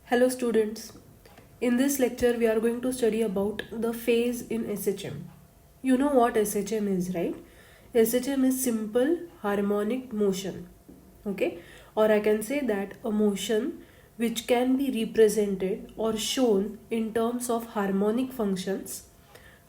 Hello students. In this lecture we are going to study about the phase in SHM. You know what SHM is, right? SHM is simple harmonic motion. Okay? Or I can say that a motion which can be represented or shown in terms of harmonic functions.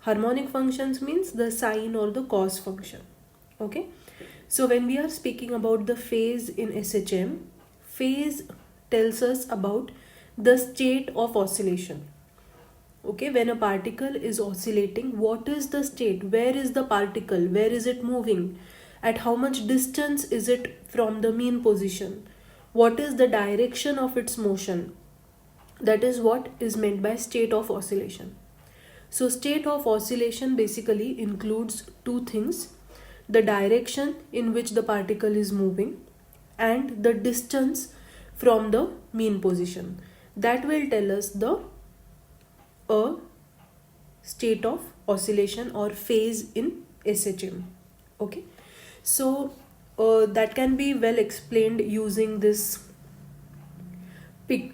Harmonic functions means the sine or the cos function. Okay? So when we are speaking about the phase in SHM, phase tells us about the state of oscillation. Okay, when a particle is oscillating, what is the state? Where is the particle? Where is it moving? At how much distance is it from the mean position? What is the direction of its motion? That is what is meant by state of oscillation. So state of oscillation basically includes two things: the direction in which the particle is moving and the distance from the mean position. That will tell us the state of oscillation or phase in SHM. Okay, so that can be well explained using this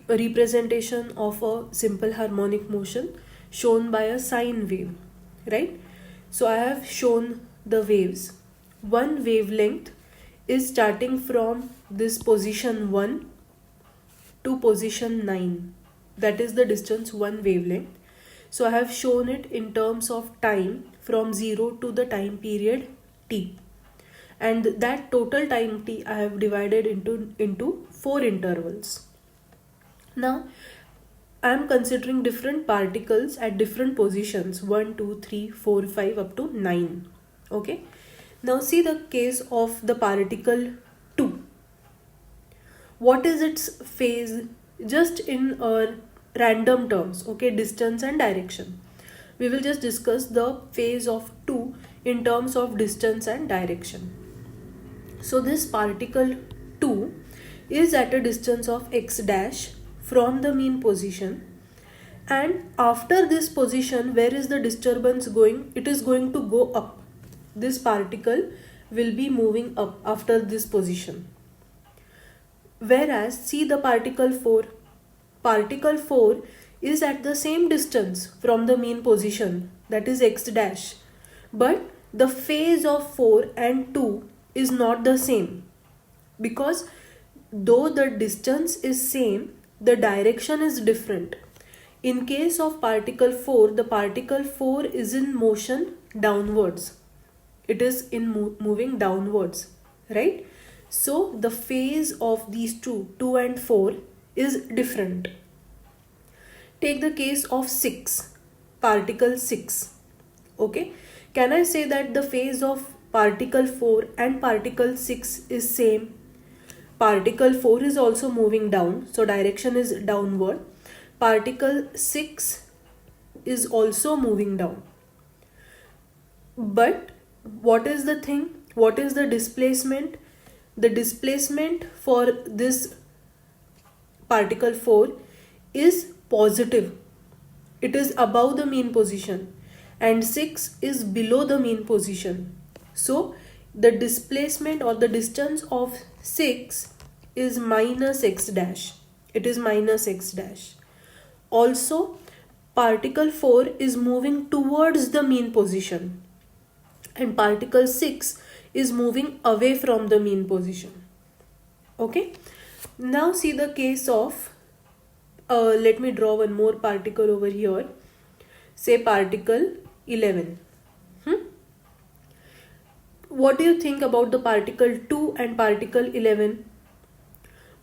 representation of a simple harmonic motion shown by a sine wave, right? So I have shown the waves. One wavelength is starting from this position 1 to position 9. That is the distance, one wavelength. So I have shown it in terms of time from 0 to the time period t. And that total time t I have divided into 4 intervals. Now I am considering different particles at different positions 1, 2, 3, 4, 5 up to 9. Okay. Now see the case of the particle 2. What is its phase? Just in random terms, okay, distance and direction. We will just discuss the phase of 2 in terms of distance and direction. So this particle 2 is at a distance of x dash from the mean position, and after this position, where is the disturbance going? It is going to go up. This particle will be moving up after this position. Whereas see the particle 4. Particle 4 is at the same distance from the mean position, that is x dash. But the phase of 4 and 2 is not the same, because though the distance is same, the direction is different. In case of particle 4, the particle 4 is in motion downwards. It is in moving downwards, right? So the phase of these two and 4 is different. Take the case of 6, particle 6. Okay, can I say that the phase of particle 4 and particle 6 is same? Particle 4 is also moving down, so direction is downward. Particle 6 is also moving down. But what is the thing? What is the displacement? The displacement for this particle 4 is positive. It is above the mean position, and 6 is below the mean position. So the displacement or the distance of 6 is minus x dash. It is minus x dash. Also, particle 4 is moving towards the mean position, and particle 6 is moving away from the mean position. Okay. Now see the case of, let me draw one more particle over here. Say particle 11. What do you think about the particle 2 and particle 11?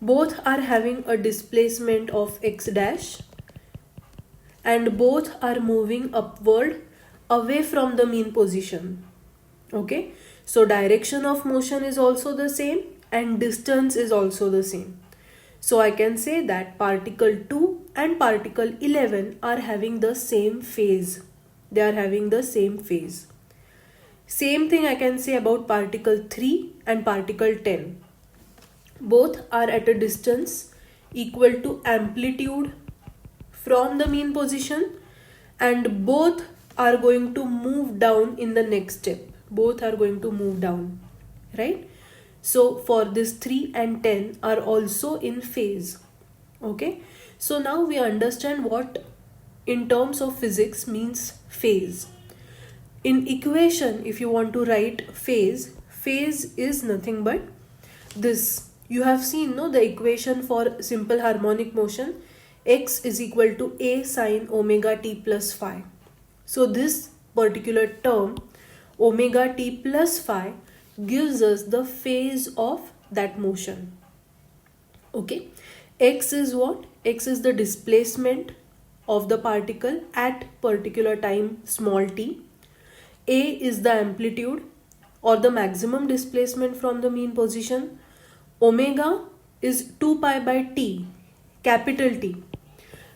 Both are having a displacement of x dash, and both are moving upward away from the mean position. Okay, so direction of motion is also the same and distance is also the same. So I can say that particle 2 and particle 11 are having the same phase. They are having the same phase. Same thing I can say about particle 3 and particle 10. Both are at a distance equal to amplitude from the mean position, and both are going to move down in the next step. Both are going to move down, right? So for this 3 and 10 are also in phase. Okay, so now we understand what in terms of physics means phase. In equation, if you want to write phase, phase is nothing but this. You have seen, no, the equation for simple harmonic motion, x is equal to a sine omega t plus phi. So this particular term omega t plus phi gives us the phase of that motion. Okay, x is what? X is the displacement of the particle at particular time small t. A is the amplitude or the maximum displacement from the mean position. Omega is 2 pi by t, capital T,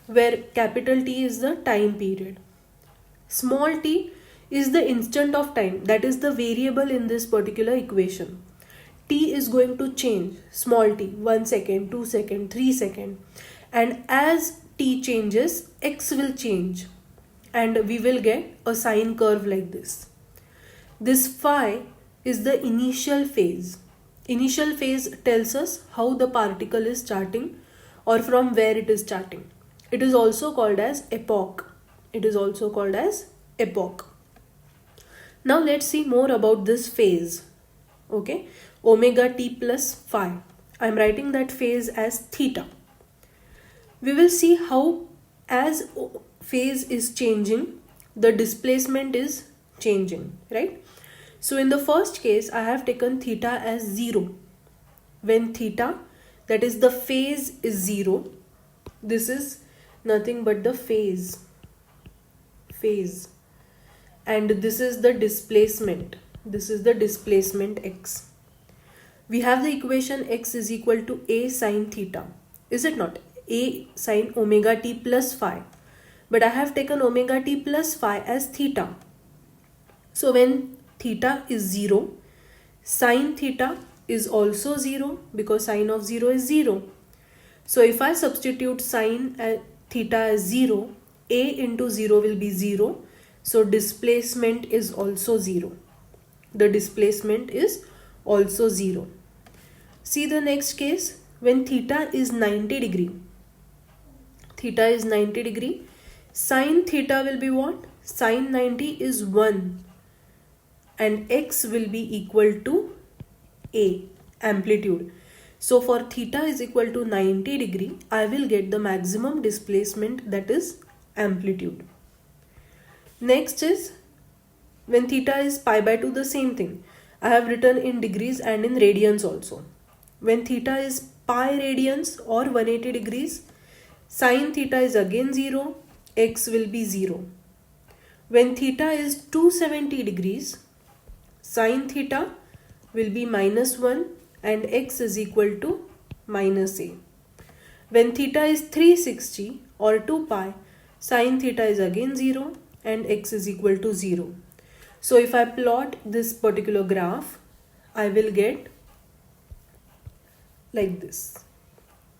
where capital T is the time period. Small t is the instant of time, that is the variable in this particular equation. T is going to change, small t, 1 second, 2 second, 3 second, and as t changes, x will change and we will get a sine curve like this. This phi is the initial phase. Initial phase tells us how the particle is starting or from where it is starting. It is also called as epoch. It is also called as epoch. Now let's see more about this phase. Okay, omega t plus phi. I am writing that phase as theta. We will see how as phase is changing, the displacement is changing, right? So in the first case, I have taken theta as 0. When theta, that is the phase, is 0, this is nothing but the phase. And this is the displacement. This is the displacement x. We have the equation x is equal to a sine theta. Is it not? A sine omega t plus phi. But I have taken omega t plus phi as theta. So when theta is 0, sine theta is also 0 because sine of 0 is 0. So if I substitute sine theta as 0, a into 0 will be 0. So displacement is also 0. The displacement is also 0. See the next case, when theta is 90 degree. Theta is 90 degree. Sine theta will be what? Sine 90 is 1. And x will be equal to a, amplitude. So for theta is equal to 90 degree, I will get the maximum displacement, that is amplitude. Next is when theta is pi by 2, the same thing. I have written in degrees and in radians also. When theta is pi radians or 180 degrees, sine theta is again 0, x will be 0. When theta is 270 degrees, sine theta will be minus 1 and x is equal to minus a. When theta is 360 or 2 pi, sine theta is again 0 and x is equal to 0. So if I plot this particular graph, I will get like this.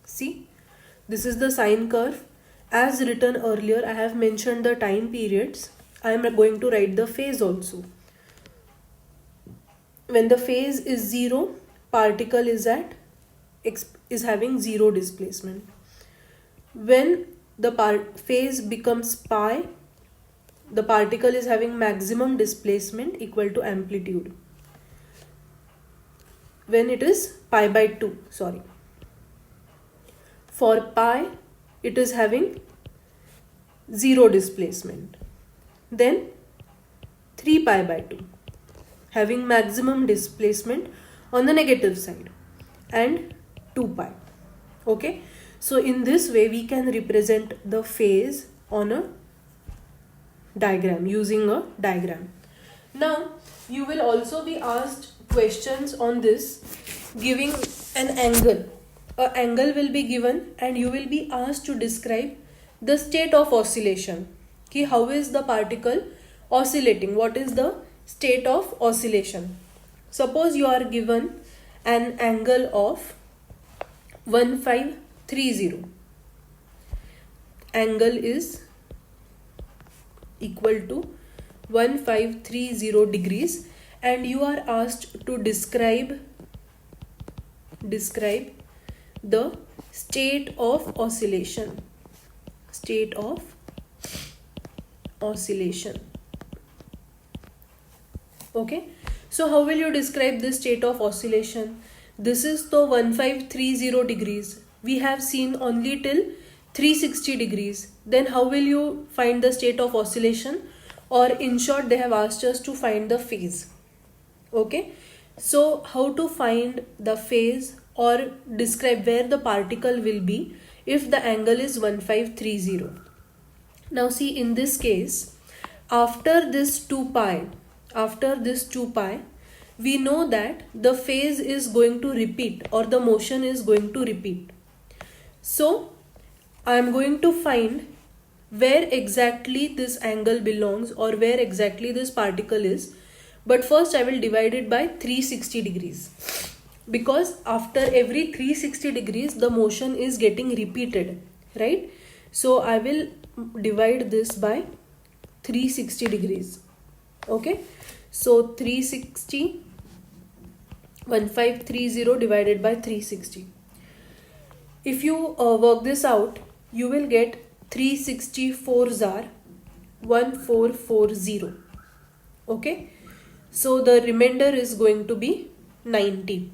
See, this is the sine curve. As written earlier, I have mentioned the time periods. I am going to write the phase also. When the phase is 0, particle is having 0 displacement. When the phase becomes pi, the particle is having maximum displacement equal to amplitude. When it is pi by 2, sorry. For pi, it is having 0 displacement. Then 3 pi by 2, having maximum displacement on the negative side, and 2 pi. Okay, so in this way we can represent the phase on a diagram, using a diagram. Now you will also be asked questions on this, giving an angle. An angle will be given and you will be asked to describe the state of oscillation. Ki how is the particle oscillating? What is the state of oscillation? Suppose you are given an angle of 1530. Angle is equal to 1530 degrees and you are asked to describe the state of oscillation. State of oscillation. Okay, so how will you describe this state of oscillation? This is the 1530 degrees. We have seen only till 360 degrees. Then how will you find the state of oscillation? Or in short, they have asked us to find the phase. Okay, so how to find the phase or describe where the particle will be if the angle is 1530. Now see, in this case, after this 2 pi, we know that the phase is going to repeat or the motion is going to repeat. So I am going to find where exactly this angle belongs or where exactly this particle is. But first I will divide it by 360 degrees, because after every 360 degrees the motion is getting repeated, right? So I will divide this by 360 degrees. Okay, so 360, 1530 divided by 360. If you work this out, you will get 364s are 1440. Okay, so the remainder is going to be 90.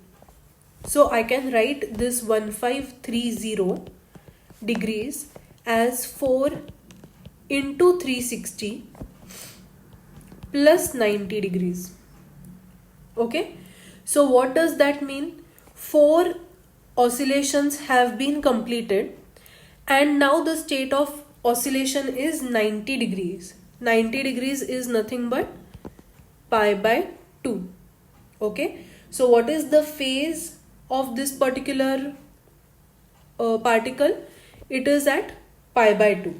So I can write this 1530 degrees as 4 into 360 plus 90 degrees. Okay, so what does that mean? 4 oscillations have been completed and now the state of oscillation is 90 degrees. 90 degrees is nothing but pi by 2. Okay, so what is the phase of this particular particle? It is at pi by 2.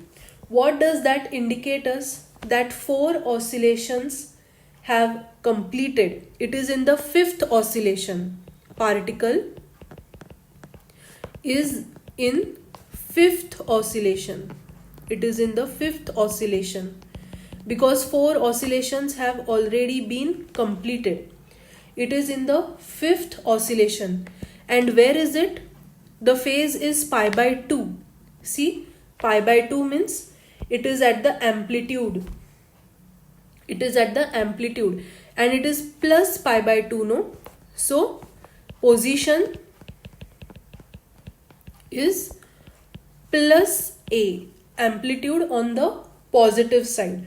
What does that indicate us? That 4 oscillations have completed. It is in the 5th oscillation. Particle is in 5th oscillation. It is in the 5th oscillation because 4 oscillations have already been completed. It is in the 5th oscillation. And where is it? The phase is pi by 2. See, pi by 2 means it is at the amplitude. It is at the amplitude and it is plus pi by 2, no? So position is plus A, amplitude on the positive side.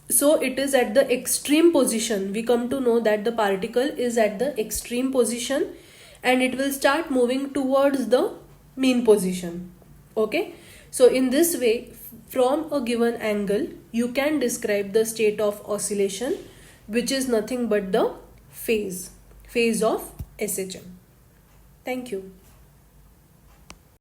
So it is at the extreme position. We come to know that the particle is at the extreme position and it will start moving towards the mean position. Okay, so in this way, from a given angle, you can describe the state of oscillation, which is nothing but the phase of SHM. Thank you.